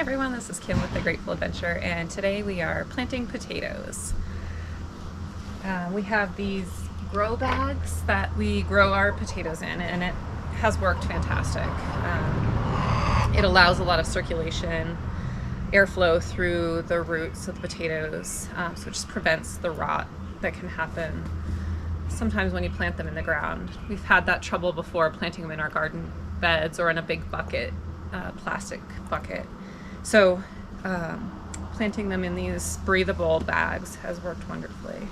everyone, this is Kim with The Grateful Adventure, and today we are planting potatoes. We have these grow bags that we grow our potatoes in, and it has worked fantastic. It allows a lot of circulation, airflow through the roots of the potatoes, so it just prevents the rot that can happen sometimes when you plant them in the ground. We've had that trouble before planting them in our garden beds or in a big bucket, plastic bucket. So planting them in these breathable bags has worked wonderfully.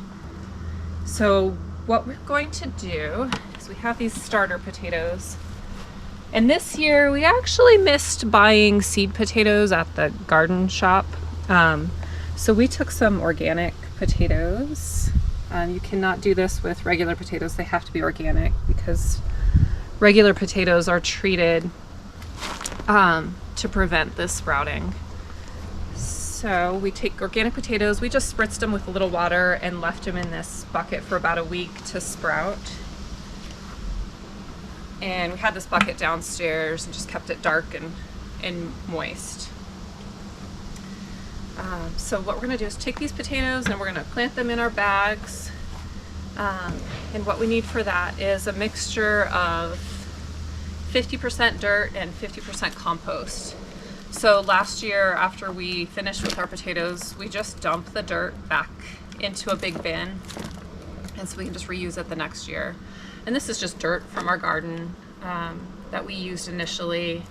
So what we're going to do is we have these starter potatoes. And this year we actually missed buying seed potatoes at the garden shop. So we took some organic potatoes. You cannot do this with regular potatoes. They have to be organic because regular potatoes are treated to prevent this sprouting. So we take organic potatoes, we just spritzed them with a little water and left them in this bucket for about a week to sprout. And we had this bucket downstairs and just kept it dark and moist. So what we're going to do is take these potatoes and we're going to plant them in our bags. And what we need for that is a mixture of 50% dirt and 50% compost. So last year, after we finished with our potatoes, we just dumped the dirt back into a big bin, and so we can just reuse it the next year. And this is just dirt from our garden that we used initially.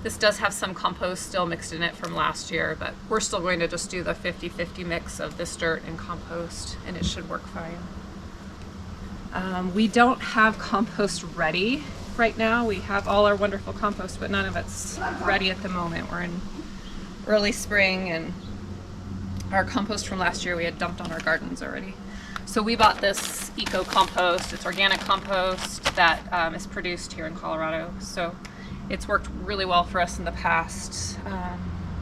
This does have some compost still mixed in it from last year, but we're still going to just do the 50-50 mix of this dirt and compost, and it should work fine. We don't have compost ready right now. We have all our wonderful compost, but none of it's ready at the moment. We're in early spring, and our compost from last year we had dumped on our gardens already. So we bought this eco compost. It's organic compost that is produced here in Colorado. So it's worked really well for us in the past,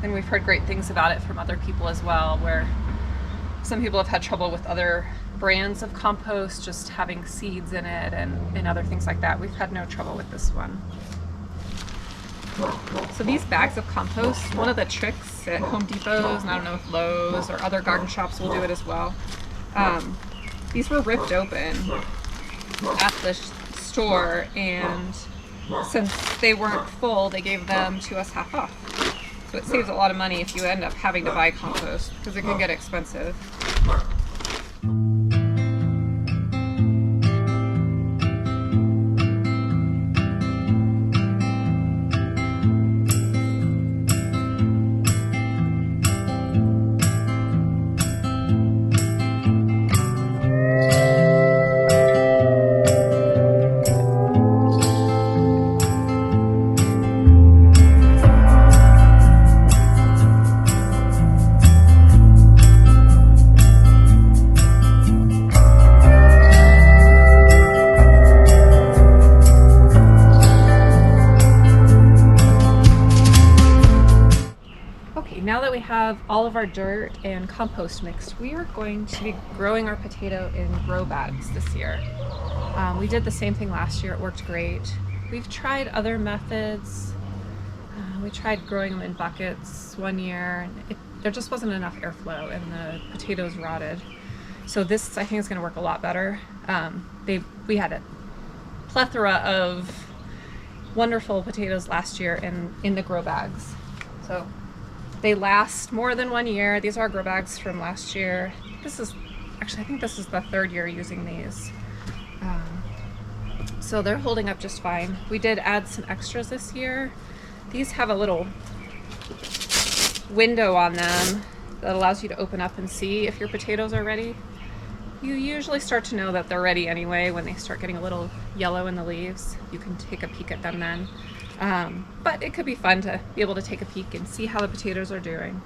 and we've heard great things about it from other people as well, where some people have had trouble with other brands of compost just having seeds in it and other things like that. We've had no trouble with this one. So these bags of compost, one of the tricks at Home Depots, and I don't know if Lowe's or other garden shops will do it as well, these were ripped open at the store, and since they weren't full, they gave them to us half off. So it saves a lot of money if you end up having to buy compost, because it can get expensive. Now that we have all of our dirt and compost mixed, we are going to be growing our potato in grow bags this year. We did the same thing last year. It worked great. We've tried other methods. We tried growing them in buckets one year, and there just wasn't enough airflow and the potatoes rotted. So this, I think, is going to work a lot better. We had a plethora of wonderful potatoes last year in the grow bags. So they last more than 1 year. These are grow bags from last year. I think this is the third year using these. So they're holding up just fine. We did add some extras this year. These have a little window on them that allows you to open up and see if your potatoes are ready. You usually start to know that they're ready anyway when they start getting a little yellow in the leaves. You can take a peek at them then. But it could be fun to be able to take a peek and see how the potatoes are doing.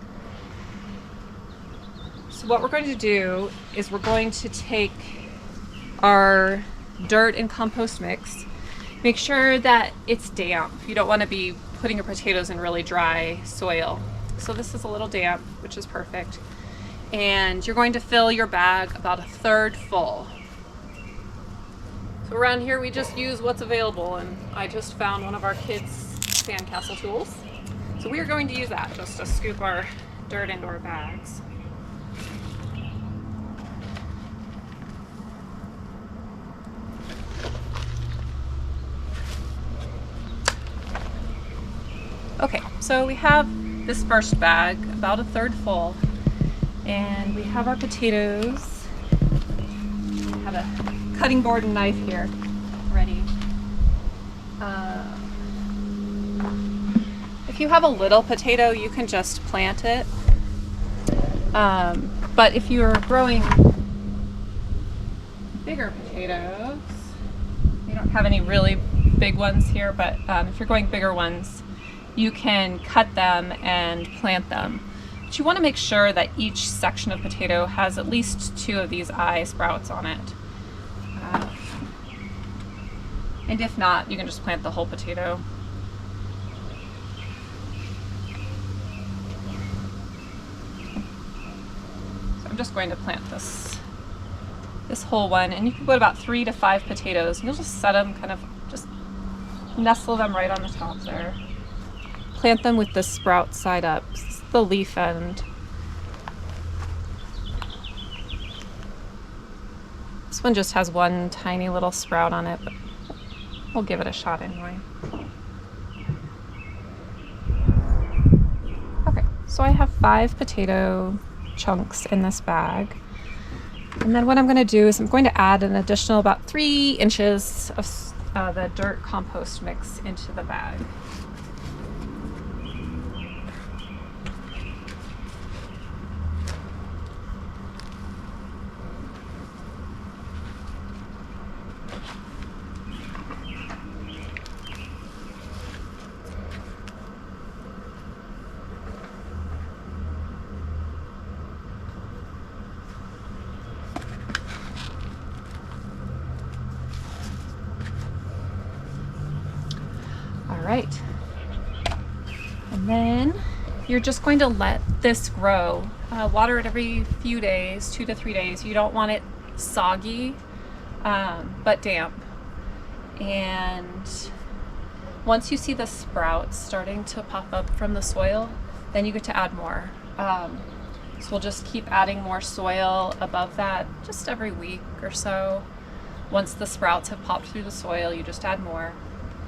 So what we're going to do is we're going to take our dirt and compost mix, make sure that it's damp. You don't want to be putting your potatoes in really dry soil. So this is a little damp, which is perfect. And you're going to fill your bag about 1/3 full. So around here we just use what's available, and I just found one of our kids' sandcastle tools. So So we are going to use that just to scoop our dirt into our bags. Okay, so we have this first bag, about a third full, and we have our potatoes. We have a cutting board and knife here ready. If you have a little potato, you can just plant it. But if you're growing bigger potatoes, we don't have any really big ones here, but if you're growing bigger ones, you can cut them and plant them. But you want to make sure that each section of potato has at least 2 of these eye sprouts on it. And if not, you can just plant the whole potato. So I'm just going to plant this whole one, and you can put about 3 to 5 potatoes, and you'll just set them, kind of just nestle them right on the top there. Plant them with the sprout side up, the leaf end. This one just has one tiny little sprout on it, but we'll give it a shot anyway. Okay, so I have 5 potato chunks in this bag. And then what I'm going to do is I'm going to add an additional about 3 inches of the dirt compost mix into the bag. Right, and then you're just going to let this grow. Water it every few days, 2 to 3 days. You don't want it soggy, but damp. And once you see the sprouts starting to pop up from the soil, then you get to add more. So we'll just keep adding more soil above that just every week or so. Once the sprouts have popped through the soil, you just add more.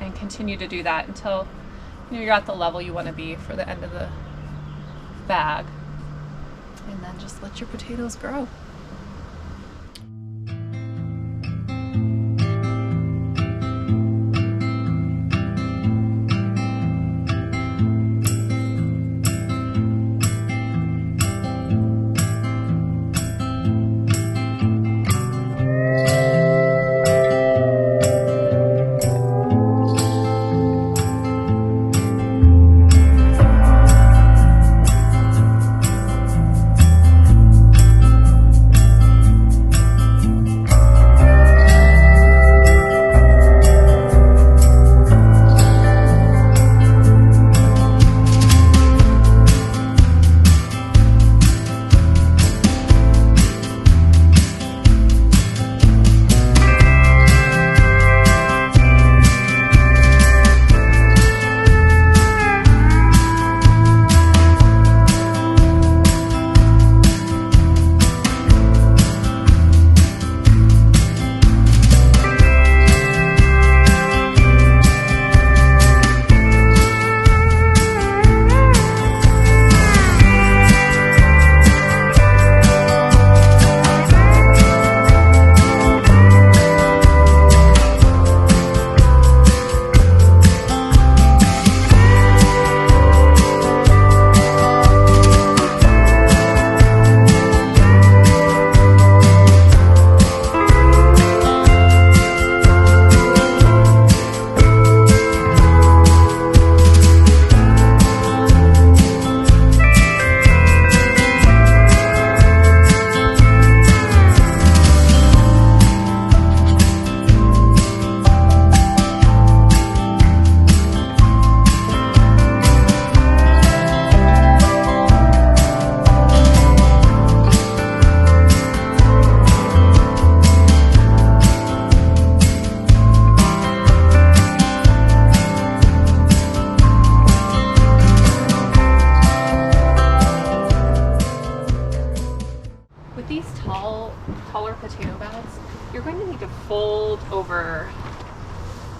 And continue to do that until you're at the level you want to be for the end of the bag. And then just let your potatoes grow.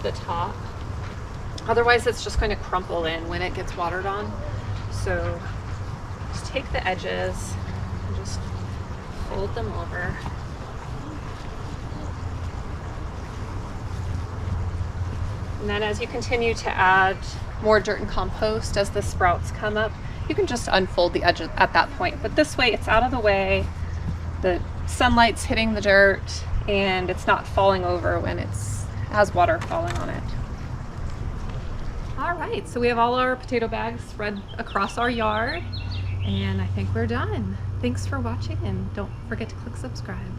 the top. Otherwise it's just going to crumple in when it gets watered on. So just take the edges and just fold them over. And then as you continue to add more dirt and compost as the sprouts come up, you can just unfold the edges at that point. But this way it's out of the way, the sunlight's hitting the dirt, and it's not falling over when it has water falling on it. All right, so we have all our potato bags spread across our yard, and I think we're done. Thanks for watching, and don't forget to click subscribe.